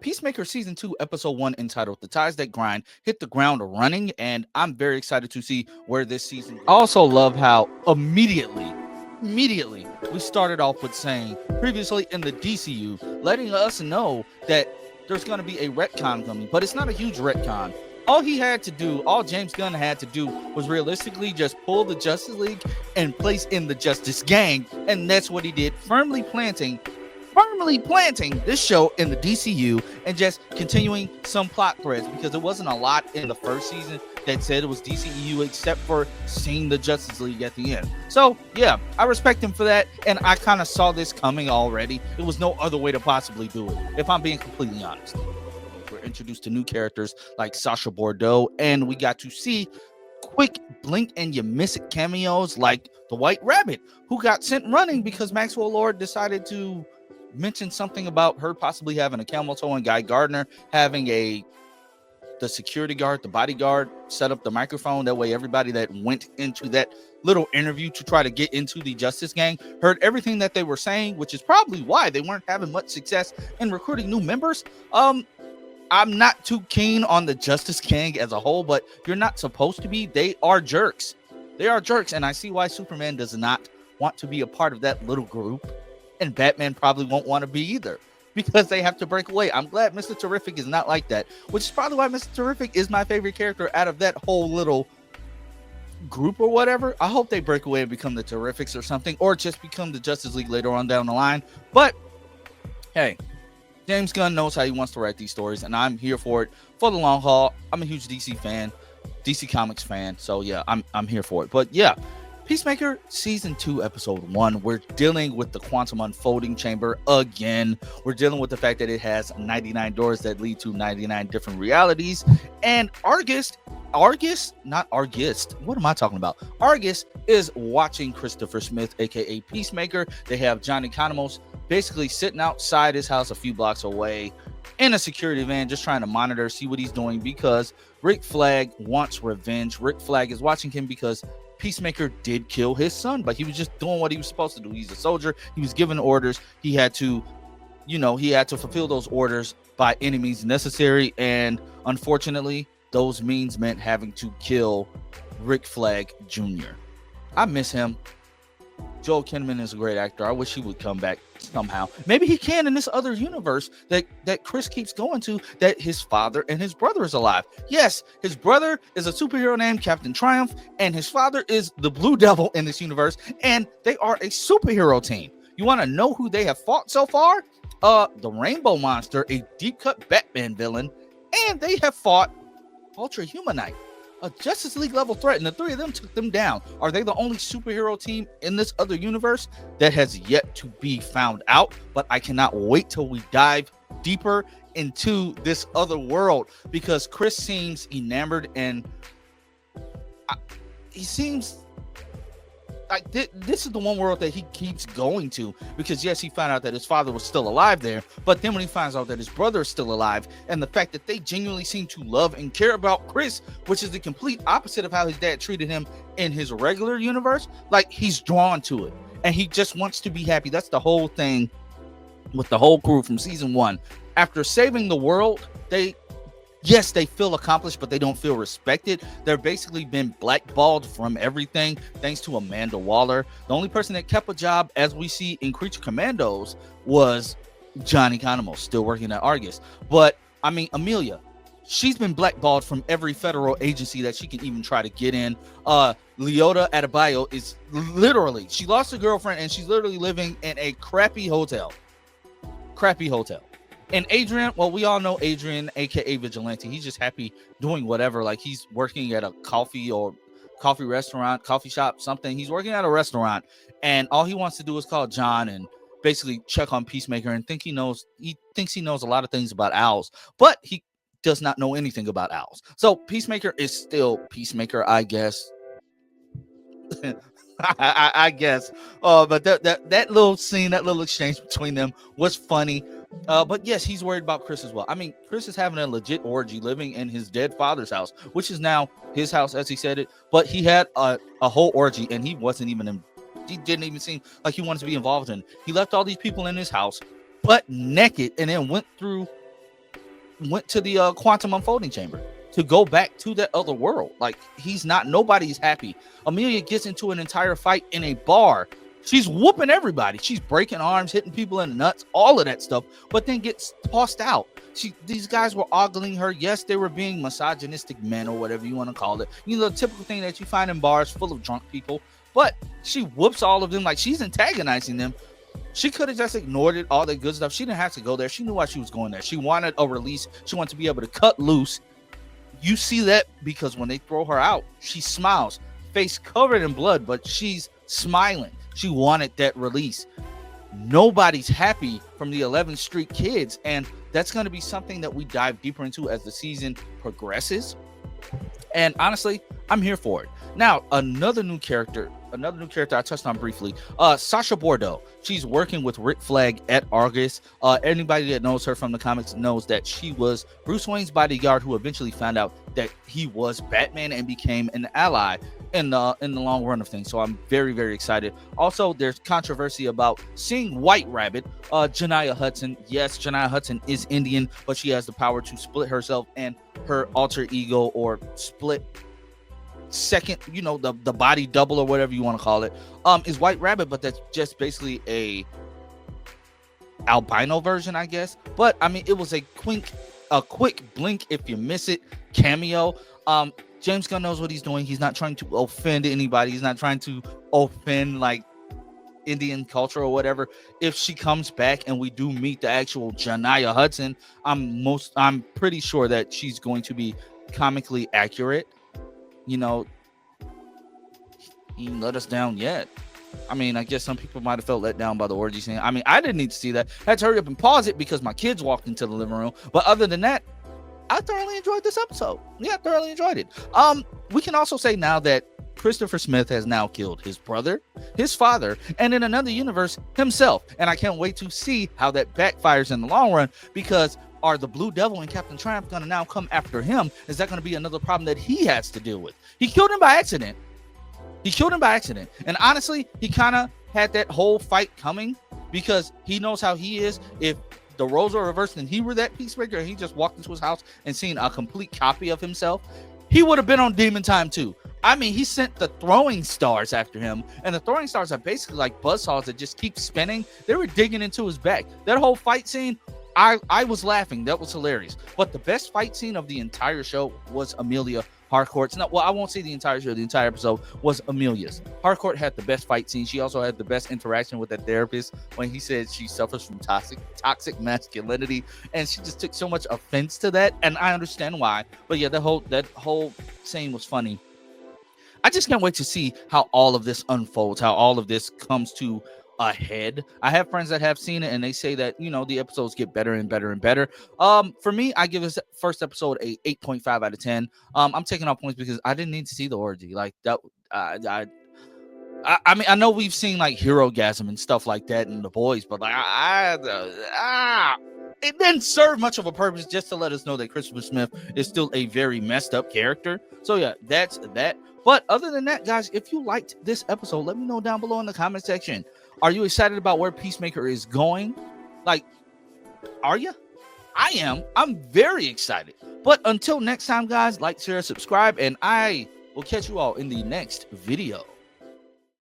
Peacemaker Season 2, Episode 1, entitled The Ties That Grind, hit the ground running, and I'm very excited to see where this season goes. I also love how immediately, we started off with saying, previously in the DCU, letting us know that there's going to be a retcon coming, but it's not a huge retcon. All James Gunn had to do was realistically just pull the Justice League and place in the Justice Gang, and that's what he did, firmly planting this show in the DCU and just continuing some plot threads, because there wasn't a lot in the first season that said it was DCEU except for seeing the Justice League at the end. So yeah, I respect him for that, and I kind of saw this coming already. There was no other way to possibly do it, if I'm being completely honest. We're introduced to new characters like Sasha Bordeaux, and we got to see quick blink and you miss it cameos like the White Rabbit, who got sent running because Maxwell Lord decided to mention something about her possibly having a camel toe and Guy Gardner having the security guard, the bodyguard, set up the microphone. That way everybody that went into that little interview to try to get into the Justice Gang heard everything that they were saying, which is probably why they weren't having much success in recruiting new members. I'm not too keen on the Justice Gang as a whole, but you're not supposed to be. They are jerks. And I see why Superman does not want to be a part of that little group. And Batman probably won't want to be either, because they have to break away. I'm glad Mr. Terrific is not like that, which is probably why Mr. Terrific is my favorite character out of that whole little group or whatever. I hope they break away and become the Terrifics or something, or just become the Justice League later on down the line. But hey, James Gunn knows how he wants to write these stories, and I'm here for it for the long haul. I'm a huge DC fan, DC Comics fan, so yeah, I'm here for it. But yeah, Peacemaker Season 2, Episode 1, we're dealing with the quantum unfolding chamber again. We're dealing with the fact that it has 99 doors that lead to 99 different realities. And Argus, not Argist, what am I talking about? Argus is watching Christopher Smith, aka Peacemaker. They have Johnny Economos basically sitting outside his house a few blocks away in a security van, just trying to monitor, see what he's doing, because Rick Flag wants revenge. Rick Flag is watching him because Peacemaker did kill his son, but he was just doing what he was supposed to do. He's a soldier. He was given orders. He had to fulfill those orders by any means necessary. And unfortunately, those means meant having to kill Rick Flag Jr. I miss him. Joel Kinnaman is a great actor. I wish he would come back somehow. Maybe he can in this other universe that Chris keeps going to, that his father and his brother is alive. Yes, his brother is a superhero named Captain Triumph, and his father is the Blue Devil in this universe, and they are a superhero team. You want to know who they have fought so far? The Rainbow Monster, a deep-cut Batman villain, and they have fought Ultra Humanite, a Justice League level threat, and the three of them took them down. Are they the only superhero team in this other universe? That has yet to be found out, but I cannot wait till we dive deeper into this other world, because Chris seems enamored, and he seems like this is the one world that he keeps going to, because yes, he found out that his father was still alive there, but then when he finds out that his brother is still alive, and the fact that they genuinely seem to love and care about Chris, which is the complete opposite of how his dad treated him in his regular universe, like, he's drawn to it and he just wants to be happy. That's the whole thing with the whole crew from season 1. After saving the world, they feel accomplished, but they don't feel respected. They're basically been blackballed from everything thanks to Amanda Waller. The only person that kept a job, as we see in Creature Commandos, was Johnny Economos, still working at Argus. But I mean, Amelia, she's been blackballed from every federal agency that she can even try to get in. Leota Adebayo is literally, she lost her girlfriend and she's literally living in a crappy hotel. And Adrian, well, we all know Adrian, aka Vigilante. He's just happy doing whatever. Like, he's working at a coffee restaurant, coffee shop, something. He's working at a restaurant, and all he wants to do is call John and basically check on Peacemaker, and thinks he knows a lot of things about owls, but he does not know anything about owls. So Peacemaker is still Peacemaker, I guess. I guess. But that little scene, that little exchange between them was funny. But yes, he's worried about Chris as well. I mean, Chris is having a legit orgy living in his dead father's house, which is now his house, as he said it. But he had a whole orgy, and he didn't even seem like he wanted to be involved in. He left all these people in his house, butt naked, and then went through went to the quantum unfolding chamber to go back to that other world. Like, nobody's happy. Amelia gets into an entire fight in a bar. She's whooping everybody. She's breaking arms, hitting people in the nuts, all of that stuff, but then gets tossed out. These guys were ogling her. Yes, they were being misogynistic men or whatever you want to call it. You know, the typical thing that you find in bars full of drunk people. But she whoops all of them like she's antagonizing them. She could have just ignored it, all that good stuff. She didn't have to go there. She knew why she was going there. She wanted a release. She wanted to be able to cut loose. You see that because when they throw her out, she smiles, face covered in blood, but she's smiling. She wanted that release. Nobody's happy from the 11th Street kids, and that's going to be something that we dive deeper into as the season progresses. And honestly, I'm here for it. Now, another new character I touched on briefly, Sasha Bordeaux. She's working with Rick Flag at Argus. Anybody that knows her from the comics knows that she was Bruce Wayne's bodyguard who eventually found out that he was Batman and became an ally in the long run of things. So I'm very, very excited. Also, there's controversy about seeing White Rabbit, Janiyah Hudson. Yes, Janiyah Hudson is Indian, but she has the power to split herself and her alter ego, or split second, you know, the body double or whatever you want to call it, is White Rabbit, but that's just basically a albino version, I guess. But I mean, it was a quick blink if you miss it cameo. James Gunn knows what he's doing. He's not trying to offend anybody. He's not trying to offend like Indian culture or whatever. If she comes back and we do meet the actual Janiyah Hudson, I'm pretty sure that she's going to be comically accurate. You know, he didn't let us down yet. I mean, I guess some people might have felt let down by the orgy scene. I mean, I didn't need to see that. I had to hurry up and pause it because my kids walked into the living room. But other than that, I thoroughly enjoyed this episode. Yeah, I thoroughly enjoyed it. We can also say now that Christopher Smith has now killed his brother, his father, and in another universe, himself. And I can't wait to see how that backfires in the long run, because are the Blue Devil and Captain Triumph going to now come after him? Is that going to be another problem that he has to deal with? He killed him by accident. And honestly, he kind of had that whole fight coming because he knows how he is. If the roles were reversed and he were that Peacemaker and he just walked into his house and seen a complete copy of himself, he would have been on Demon Time too. I mean, he sent the throwing stars after him, and the throwing stars are basically like buzzsaws that just keep spinning. They were digging into his back. That whole fight scene, I was laughing. That was hilarious. But the best fight scene of the entire show was Amelia Harcourt's. No, well, I won't say the entire show. The entire episode was Amelia's. Harcourt had the best fight scene. She also had the best interaction with that therapist when he said she suffers from toxic masculinity, and she just took so much offense to that, and I understand why. But yeah, that whole scene was funny. I just can't wait to see how all of this unfolds, how all of this comes to a head. I have friends that have seen it, and they say that, you know, the episodes get better and better and better. For me, I give this first episode a 8.5 out of 10. I'm taking off points because I didn't need to see the orgy like that. I mean, I know we've seen like Hero-gasm and stuff like that in The Boys, but like it didn't serve much of a purpose, just to let us know that Christopher Smith is still a very messed up character. So yeah, that's that. But other than that, guys, if you liked this episode, let me know down below in the comment section. Are you excited about where Peacemaker is going? Like, are you? I am. I'm very excited. But until next time, guys, like, share, subscribe, and I will catch you all in the next video.